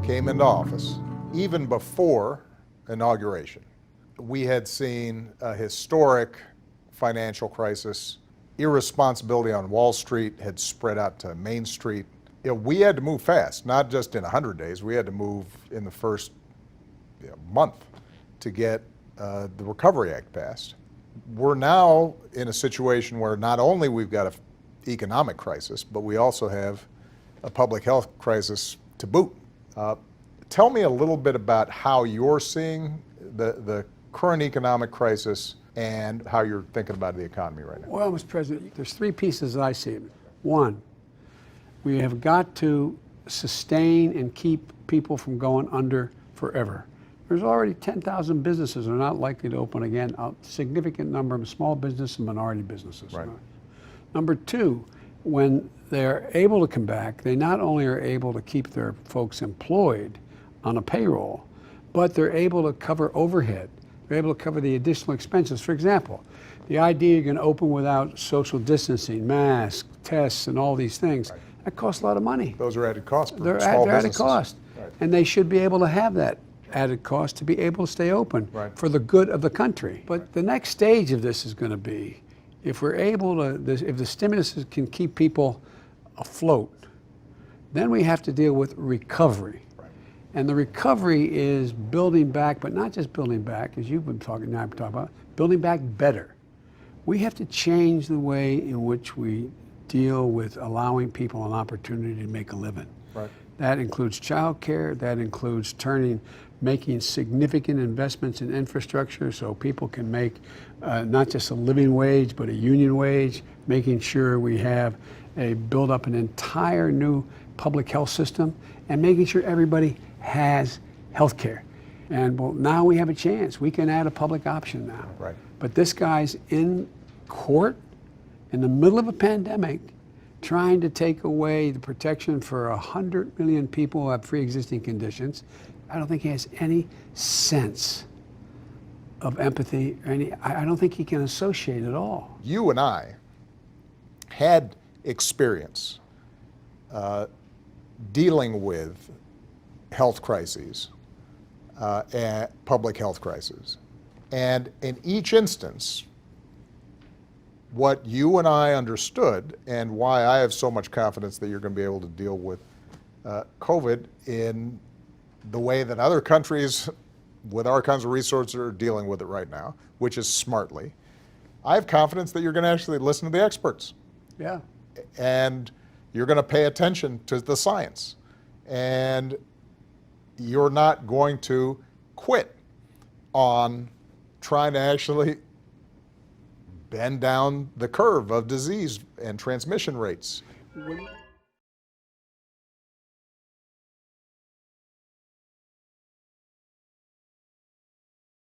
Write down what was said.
came into office, even before inauguration, we had seen a historic financial crisis. Irresponsibility on Wall Street had spread out to Main Street. We had to move fast, not just in 100 days. We had to move in the first month to get the Recovery Act passed. We're now in a situation where not only we've got an economic crisis, but we also have a public health crisis to boot. Tell me a little bit about how you're seeing the current economic crisis and how you're thinking about the economy right now. Well, Mr. President, there's three pieces that I see. One, we have got to sustain and keep people from going under forever. There's already 10,000 businesses that are not likely to open again, a significant number of small business and minority businesses. Right. Number two, when they're able to come back, they not only are able to keep their folks employed on a payroll, but they're able to cover overhead. They're able to cover the additional expenses. For example, the idea you're going to open without social distancing, masks, tests, and all these things, right, that costs a lot of money. Those are added costs for They're small added businesses. cost. Right. And they should be able to have that added cost to be able to stay open, right, for the good of the country. But the next stage of this is going to be, if we're able to, if the stimulus can keep people afloat, then we have to deal with recovery. Right. And the recovery is building back, but not just building back, as you've been talking, now I've been talking about, building back better. We have to change the way in which we deal with allowing people an opportunity to make a living. Right. That includes child care, that includes making significant investments in infrastructure so people can make not just a living wage, but a union wage, making sure we have build up an entire new public health system, and making sure everybody has health care. And well, now we have a chance. We can add a public option now. Right. But this guy's in court in the middle of a pandemic trying to take away the protection for 100 million people who have pre-existing conditions. I don't think he has any sense of empathy. I don't think he can associate at all. You and I had experience dealing with health crises and public health crises. And in each instance, what you and I understood, and why I have so much confidence that you're going to be able to deal with COVID in the way that other countries with our kinds of resources are dealing with it right now, which is smartly. I have confidence that you're going to actually listen to the experts. Yeah. And you're going to pay attention to the science. And you're not going to quit on trying to actually bend down the curve of disease and transmission rates.